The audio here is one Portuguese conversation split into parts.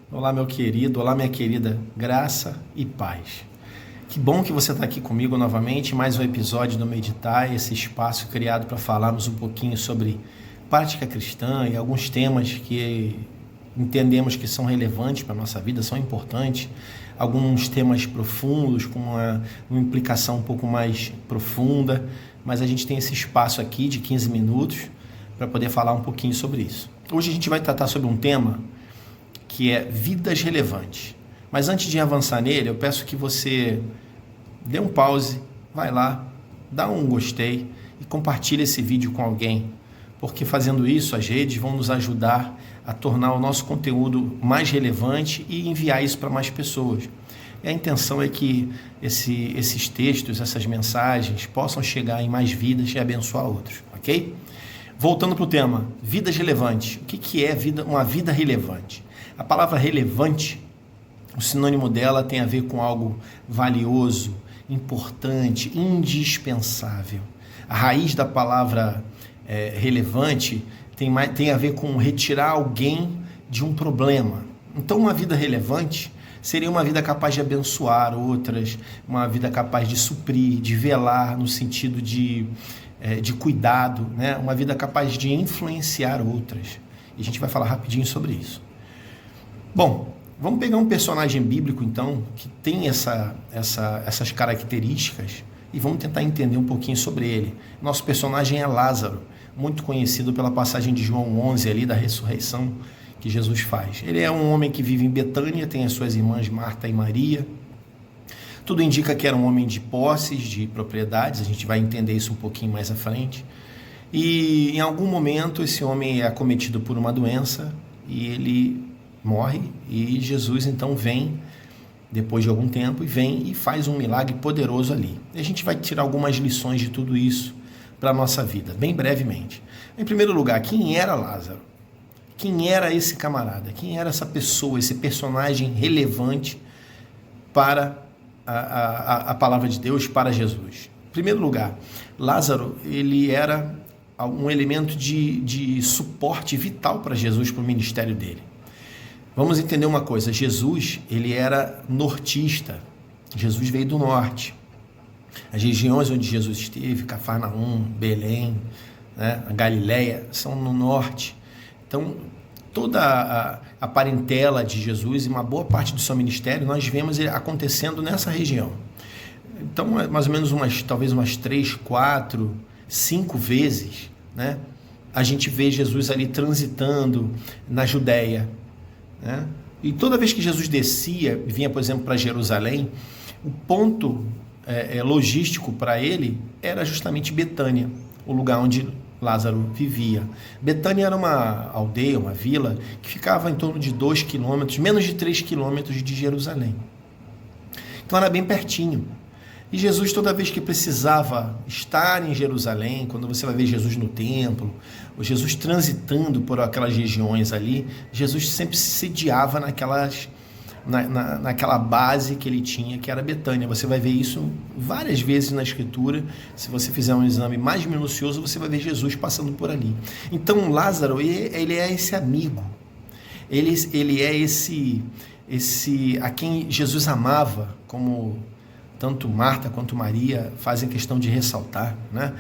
Olá, meu querido, olá, minha querida, graça e paz. Que bom que você está aqui comigo novamente, mais um episódio do Meditar, esse espaço criado para falarmos um pouquinho sobre prática cristã e alguns temas que entendemos que são relevantes para a nossa vida, são importantes, alguns temas profundos, com uma implicação um pouco mais profunda, mas a gente tem esse espaço aqui de 15 minutos para poder falar um pouquinho sobre isso. Hoje a gente vai tratar sobre um tema que é vidas relevantes. Mas antes de avançar nele, eu peço que você dê um pause, vai lá, dá um gostei e compartilhe esse vídeo com alguém, porque fazendo isso, as redes vão nos ajudar a tornar o nosso conteúdo mais relevante e enviar isso para mais pessoas. E a intenção é que esses textos, essas mensagens possam chegar em mais vidas e abençoar outros, ok? Voltando para o tema, vidas relevantes. O que é uma vida relevante? A palavra relevante, o sinônimo dela tem a ver com algo valioso, importante, indispensável. A raiz da palavra relevante tem a ver com retirar alguém de um problema. Então, uma vida relevante seria uma vida capaz de abençoar outras, uma vida capaz de suprir, de velar no sentido de cuidado, né? Uma vida capaz de influenciar outras. E a gente vai falar rapidinho sobre isso. Bom, vamos pegar um personagem bíblico, então, que tem essas características e vamos tentar entender um pouquinho sobre ele. Nosso personagem é Lázaro, muito conhecido pela passagem de João 11, ali da ressurreição que Jesus faz. Ele é um homem que vive em Betânia, tem as suas irmãs Marta e Maria. Tudo indica que era um homem de posses, de propriedades, a gente vai entender isso um pouquinho mais à frente. E em algum momento esse homem é acometido por uma doença e ele morre, e Jesus então vem, depois de algum tempo, e faz um milagre poderoso ali. E a gente vai tirar algumas lições de tudo isso para a nossa vida, bem brevemente. Em primeiro lugar, quem era Lázaro? Quem era esse camarada? Quem era essa pessoa, esse personagem relevante para a palavra de Deus, para Jesus? Em primeiro lugar, Lázaro, ele era um elemento de suporte vital para Jesus, para o ministério dele. Vamos entender uma coisa, Jesus, ele era nortista, Jesus veio do norte. As regiões onde Jesus esteve, Cafarnaum, Belém, né, a Galileia, são no norte. Então, toda a parentela de Jesus e uma boa parte do seu ministério, nós vemos ele acontecendo nessa região. Então, mais ou menos talvez umas 3, 4, 5 vezes, né, a gente vê Jesus ali transitando na Judéia, né? E toda vez que Jesus vinha, por exemplo, para Jerusalém, o ponto logístico para ele era justamente Betânia, o lugar onde Lázaro vivia. Betânia era uma aldeia, uma vila, que ficava em torno de 2 quilômetros, menos de 3 quilômetros de Jerusalém. Então era bem pertinho. E Jesus, toda vez que precisava estar em Jerusalém, quando você vai ver Jesus no templo, ou Jesus transitando por aquelas regiões ali, Jesus sempre se sediava naquela base que ele tinha, que era Betânia. Você vai ver isso várias vezes na Escritura. Se você fizer um exame mais minucioso, você vai ver Jesus passando por ali. Então, Lázaro, ele é esse amigo. Ele é esse a quem Jesus amava, como tanto Marta quanto Maria fazem questão de ressaltar, né?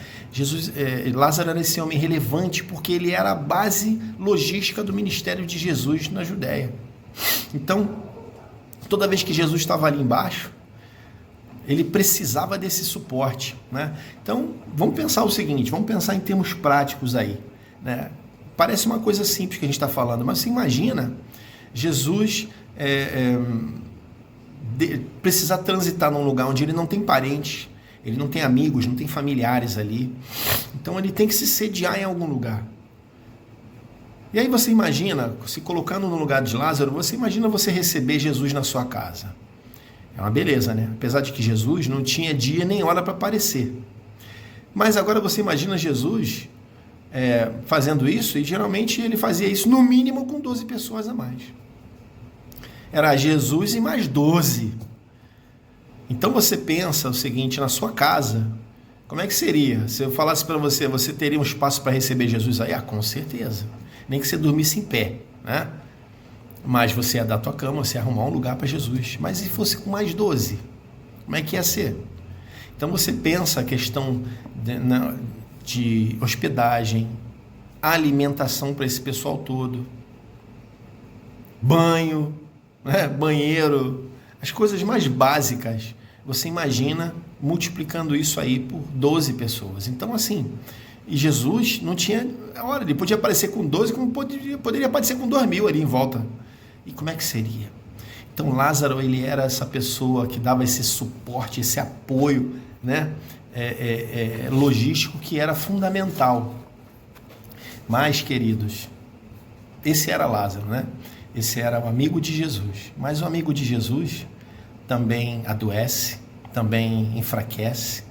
Lázaro era esse homem relevante porque ele era a base logística do ministério de Jesus na Judéia. Então, toda vez que Jesus estava ali embaixo, ele precisava desse suporte, né? Então, vamos pensar o seguinte, vamos pensar em termos práticos aí, né? Parece uma coisa simples que a gente está falando, mas você imagina Jesus precisar transitar num lugar onde ele não tem parentes, ele não tem amigos, não tem familiares ali. Então ele tem que se sediar em algum lugar. E aí você imagina, se colocando no lugar de Lázaro, você imagina você receber Jesus na sua casa. É uma beleza, né? Apesar de que Jesus não tinha dia nem hora para aparecer. Mas agora você imagina Jesus fazendo isso, e geralmente ele fazia isso no mínimo com 12 pessoas a mais. Era Jesus e mais 12. Então você pensa o seguinte, na sua casa, como é que seria? Se eu falasse para você, você teria um espaço para receber Jesus aí? Com certeza. Nem que você dormisse em pé, né? Mas você ia dar a tua cama, você ia arrumar um lugar para Jesus. Mas se fosse com mais 12, como é que ia ser? Então você pensa a questão de hospedagem, alimentação para esse pessoal todo, banho, né? Banheiro, as coisas mais básicas. Você imagina multiplicando isso aí por 12 pessoas. Então assim, e Jesus não tinha hora, ele podia aparecer com 12, como poderia aparecer com 2.000 ali em volta. E como é que seria? Então Lázaro, ele era essa pessoa que dava esse suporte, esse apoio, né? Logístico, que era fundamental. Mas, queridos, esse era Lázaro, né? Esse era o amigo de Jesus. Mas o amigo de Jesus também adoece, também enfraquece,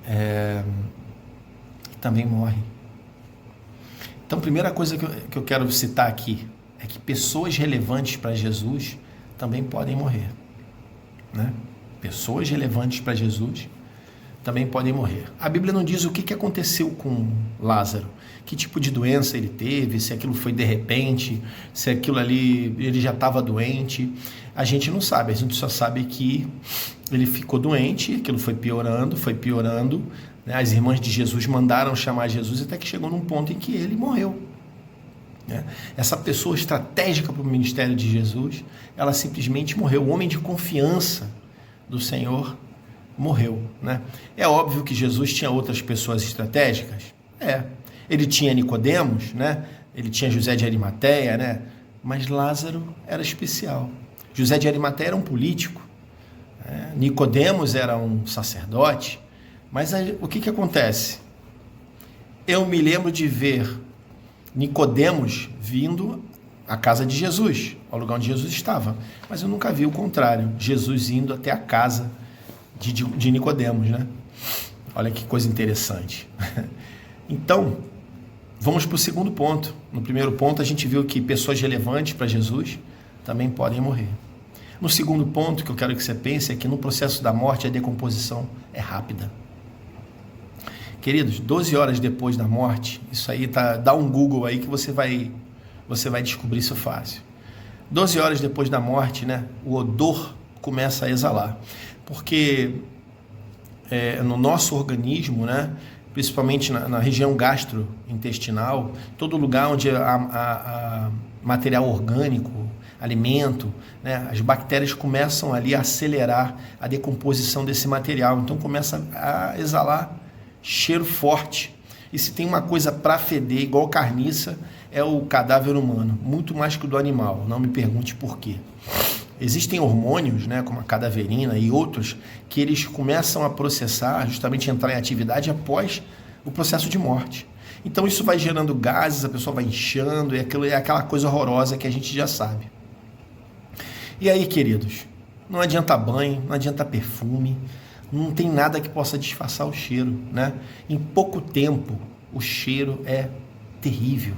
e também morre. Então, a primeira coisa que eu quero citar aqui é que pessoas relevantes para Jesus também podem morrer, né? Pessoas relevantes para Jesus também podem morrer. A Bíblia não diz o que aconteceu com Lázaro, que tipo de doença ele teve, se aquilo foi de repente, se aquilo ali ele já estava doente. A gente não sabe, a gente só sabe que ele ficou doente, aquilo foi piorando, né? As irmãs de Jesus mandaram chamar Jesus até que chegou num ponto em que ele morreu. Essa pessoa estratégica para o ministério de Jesus, ela simplesmente morreu. O homem de confiança do Senhor morreu, né? É óbvio que Jesus tinha outras pessoas estratégicas. Ele tinha Nicodemos, né? Ele tinha José de Arimateia, né? Mas Lázaro era especial. José de Arimateia era um político, né? Nicodemos era um sacerdote. Mas aí, o que acontece? Eu me lembro de ver Nicodemos vindo à casa de Jesus, ao lugar onde Jesus estava. Mas eu nunca vi o contrário, Jesus indo até a casa de Nicodemos, né? Olha que coisa interessante. Então, vamos para o segundo ponto. No primeiro ponto, a gente viu que pessoas relevantes para Jesus também podem morrer. No segundo ponto, que eu quero que você pense, é que no processo da morte, a decomposição é rápida. Queridos, 12 horas depois da morte, isso aí dá um Google aí que você vai descobrir isso fácil. 12 horas depois da morte, né, o odor começa a exalar. Porque no nosso organismo, né, principalmente na região gastrointestinal, todo lugar onde há material orgânico, alimento, né, as bactérias começam ali a acelerar a decomposição desse material. Então começa a exalar cheiro forte. E se tem uma coisa para feder, igual carniça, é o cadáver humano, muito mais que o do animal. Não me pergunte por quê. Existem hormônios, né, como a cadaverina e outros, que eles começam a processar, justamente entrar em atividade após o processo de morte. Então isso vai gerando gases, a pessoa vai inchando, e aquilo é aquela coisa horrorosa que a gente já sabe. E aí, queridos, não adianta banho, não adianta perfume, não tem nada que possa disfarçar o cheiro, né? Em pouco tempo, o cheiro é terrível.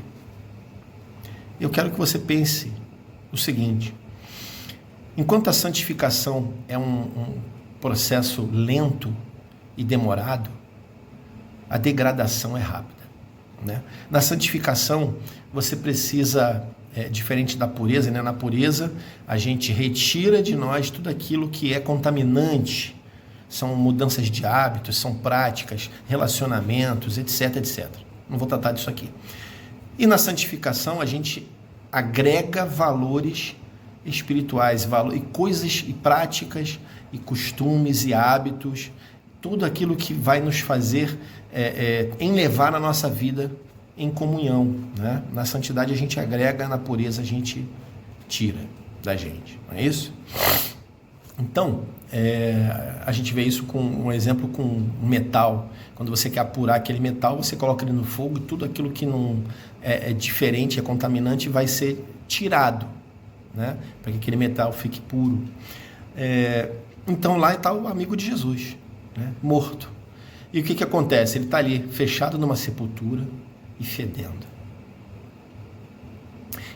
Eu quero que você pense o seguinte: enquanto a santificação é um processo lento e demorado, a degradação é rápida, né? Na santificação, você precisa, diferente da pureza, né? Na pureza, a gente retira de nós tudo aquilo que é contaminante. São mudanças de hábitos, são práticas, relacionamentos, etc, etc. Não vou tratar disso aqui. E na santificação, a gente agrega valores espirituais, e coisas e práticas e costumes e hábitos, tudo aquilo que vai nos fazer enlevar a nossa vida em comunhão, né? Na santidade a gente agrega, na pureza a gente tira da gente, não é isso? Então, a gente vê isso com um exemplo com metal. Quando você quer apurar aquele metal, você coloca ele no fogo e tudo aquilo que não é diferente, é contaminante, vai ser tirado, né? Para que aquele metal fique puro. Então lá está o amigo de Jesus, né? Morto. E o que acontece? Ele está ali fechado numa sepultura e fedendo.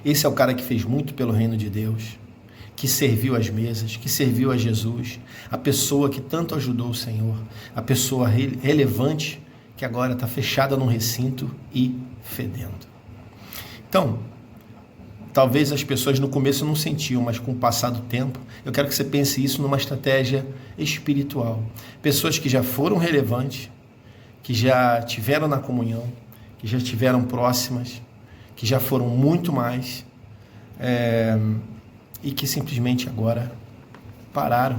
Esse é o cara que fez muito pelo reino de Deus, que serviu às mesas, que serviu a Jesus, a pessoa que tanto ajudou o Senhor, a pessoa relevante que agora está fechada num recinto e fedendo. Então, talvez as pessoas no começo não sentiam, mas com o passar do tempo, eu quero que você pense isso numa estratégia espiritual. Pessoas que já foram relevantes, que já tiveram na comunhão, que já estiveram próximas, que já foram muito mais, e que simplesmente agora pararam.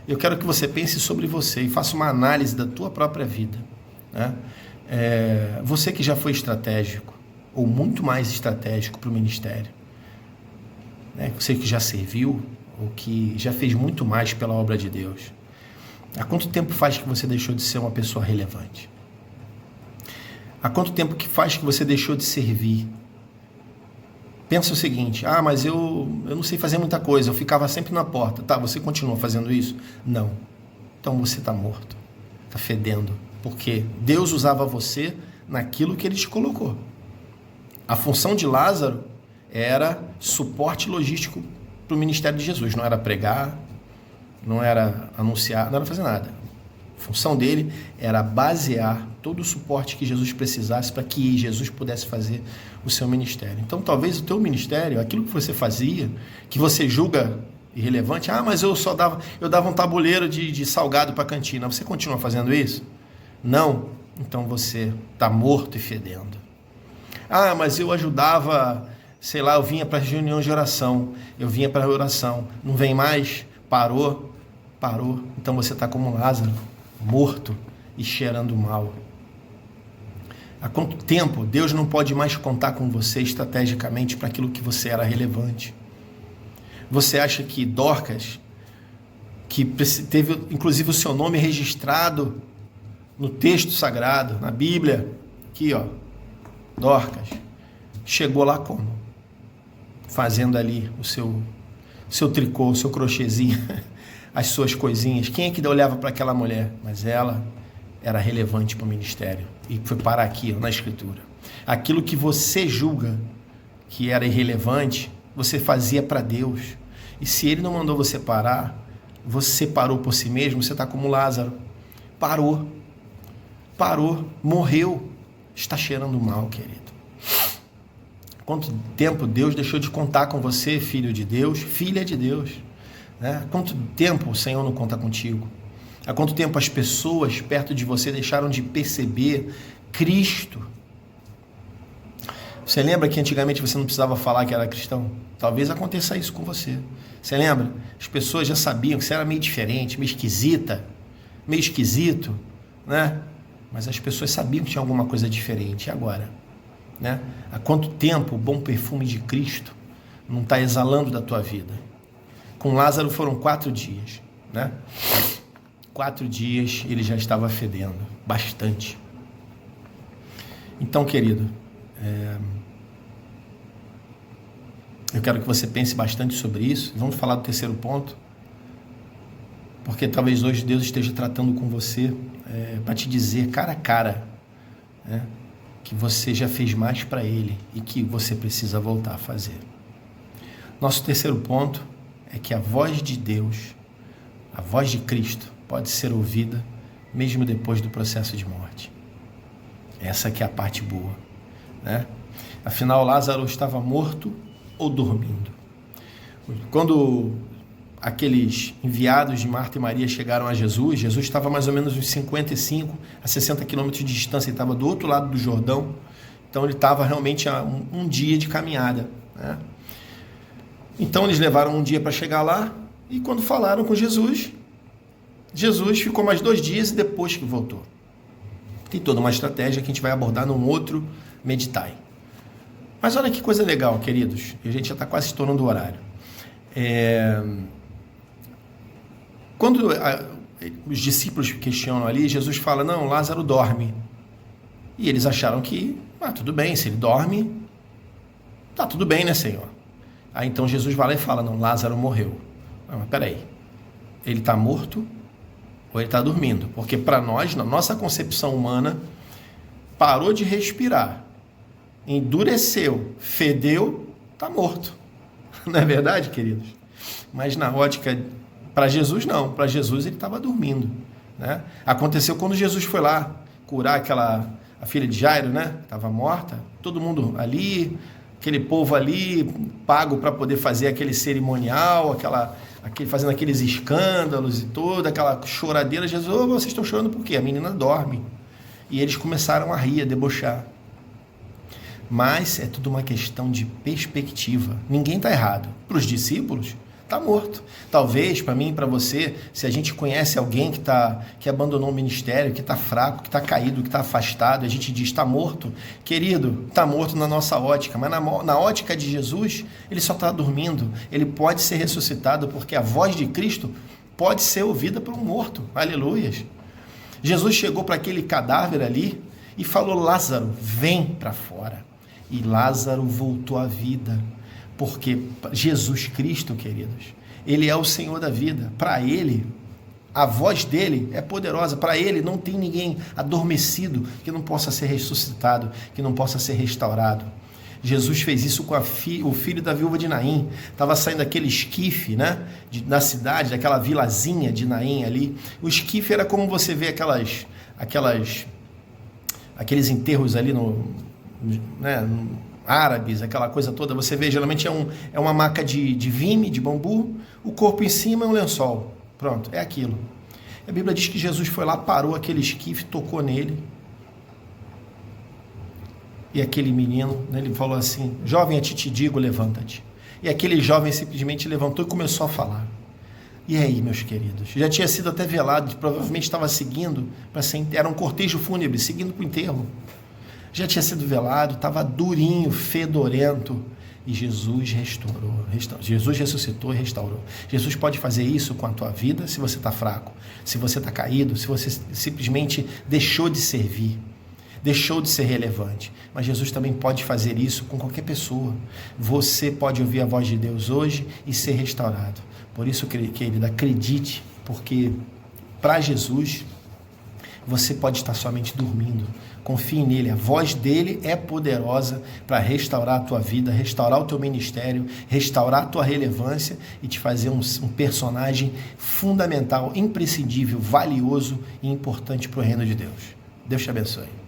Eu quero que você pense sobre você e faça uma análise da tua própria vida, né? Você que já foi estratégico, ou muito mais estratégico para o ministério, né? Você que já serviu, ou que já fez muito mais pela obra de Deus. Há quanto tempo faz que você deixou de ser uma pessoa relevante? Há quanto tempo que faz que você deixou de servir? Pensa o seguinte: mas eu não sei fazer muita coisa, eu ficava sempre na porta. Tá, você continua fazendo isso? Não. Então você está morto, está fedendo, porque Deus usava você naquilo que Ele te colocou. A função de Lázaro era suporte logístico para o ministério de Jesus, não era pregar, não era anunciar, não era fazer nada. A função dele era basear todo o suporte que Jesus precisasse para que Jesus pudesse fazer o seu ministério. Então, talvez o teu ministério, aquilo que você fazia, que você julga irrelevante, mas eu dava um tabuleiro de salgado para a cantina. Você continua fazendo isso? Não. Então você está morto e fedendo. Mas eu ajudava, sei lá, eu vinha para as reuniões de oração, eu vinha para a oração. Não vem mais? Parou. Então você está como Lázaro, morto e cheirando mal. Há quanto tempo Deus não pode mais contar com você estrategicamente para aquilo que você era relevante? Você acha que Dorcas, que teve inclusive o seu nome registrado no texto sagrado, na Bíblia, aqui Dorcas, chegou lá como? Fazendo ali o seu tricô, o seu crochêzinho, as suas coisinhas. Quem é que olhava para aquela mulher? Mas ela era relevante para o ministério e foi parar aqui na Escritura. Aquilo que você julga que era irrelevante, você fazia para Deus. E se Ele não mandou você parar, você parou por si mesmo, você está como Lázaro. Parou, morreu, está cheirando mal, querido. Quanto tempo Deus deixou de contar com você, filho de Deus, filha de Deus? Há quanto tempo o Senhor não conta contigo? Há quanto tempo as pessoas perto de você deixaram de perceber Cristo? Você lembra que antigamente você não precisava falar que era cristão? Talvez aconteça isso com você. Você lembra? As pessoas já sabiam que você era meio diferente, meio esquisita, meio esquisito, né? Mas as pessoas sabiam que tinha alguma coisa diferente. E agora? Né? Há quanto tempo o bom perfume de Cristo não está exalando da tua vida? Com Lázaro foram 4 dias, né? 4 dias ele já estava fedendo, bastante. Então, querido, eu quero que você pense bastante sobre isso. Vamos falar do terceiro ponto, porque talvez hoje Deus esteja tratando com você para te dizer cara a cara, né, que você já fez mais para Ele e que você precisa voltar a fazer. Nosso terceiro ponto é que a voz de Deus, a voz de Cristo, pode ser ouvida mesmo depois do processo de morte. Essa que é a parte boa, né? Afinal, Lázaro estava morto ou dormindo? Quando aqueles enviados de Marta e Maria chegaram a Jesus, Jesus estava mais ou menos uns 55 a 60 quilômetros de distância, ele estava do outro lado do Jordão, então ele estava realmente a um dia de caminhada, né? Então eles levaram um dia para chegar lá, e quando falaram com Jesus, Jesus ficou mais 2 dias e depois que voltou. Tem toda uma estratégia que a gente vai abordar num outro Meditai. Mas olha que coisa legal, queridos, a gente já está quase estourando o horário. Quando os discípulos questionam ali, Jesus fala, não, Lázaro dorme. E eles acharam que, tudo bem, se ele dorme, tá tudo bem, né, Senhor? Aí então Jesus vai lá e fala, não, Lázaro morreu. Mas peraí, ele está morto ou ele está dormindo. Porque para nós, na nossa concepção humana, parou de respirar, endureceu, fedeu, está morto. Não é verdade, queridos? Mas na ótica, para Jesus não. Para Jesus ele estava dormindo, né? Aconteceu quando Jesus foi lá curar a filha de Jairo, né? Estava morta. Todo mundo ali, aquele povo ali, pago para poder fazer aquele cerimonial, fazendo aqueles escândalos e toda aquela choradeira. Jesus, vocês estão chorando por quê? A menina dorme. E eles começaram a rir, a debochar. Mas é tudo uma questão de perspectiva. Ninguém está errado. Para os discípulos, está morto. Talvez, para mim e para você, se a gente conhece alguém que abandonou o ministério, que está fraco, que está caído, que está afastado, a gente diz, está morto. Querido, está morto na nossa ótica, mas na ótica de Jesus, ele só está dormindo. Ele pode ser ressuscitado, porque a voz de Cristo pode ser ouvida por um morto. Aleluias. Jesus chegou para aquele cadáver ali e falou, Lázaro, vem para fora. E Lázaro voltou à vida. Porque Jesus Cristo, queridos, ele é o Senhor da vida. Para ele, a voz dele é poderosa. Para ele não tem ninguém adormecido que não possa ser ressuscitado, que não possa ser restaurado. Jesus fez isso com o filho da viúva de Naim. Estava saindo aquele esquife, né, da cidade, daquela vilazinha de Naim ali. O esquife era como você vê aqueles enterros ali árabes, aquela coisa toda. Você vê, geralmente é uma maca de vime, de bambu, o corpo em cima é um lençol. Pronto, é aquilo. A Bíblia diz que Jesus foi lá, parou aquele esquife, tocou nele. E aquele menino, né, ele falou assim, jovem, a ti te digo, levanta-te. E aquele jovem simplesmente levantou e começou a falar. E aí, meus queridos? Já tinha sido até velado, provavelmente estava seguindo, era um cortejo fúnebre, seguindo para o enterro. Já tinha sido velado, estava durinho, fedorento. E Jesus restaurou. Jesus ressuscitou e restaurou. Jesus pode fazer isso com a tua vida se você está fraco, se você está caído, se você simplesmente deixou de servir, deixou de ser relevante. Mas Jesus também pode fazer isso com qualquer pessoa. Você pode ouvir a voz de Deus hoje e ser restaurado. Por isso, querido, acredite, porque para Jesus você pode estar somente dormindo. Confie nele, a voz dele é poderosa para restaurar a tua vida, restaurar o teu ministério, restaurar a tua relevância e te fazer um personagem fundamental, imprescindível, valioso e importante para o reino de Deus. Deus te abençoe.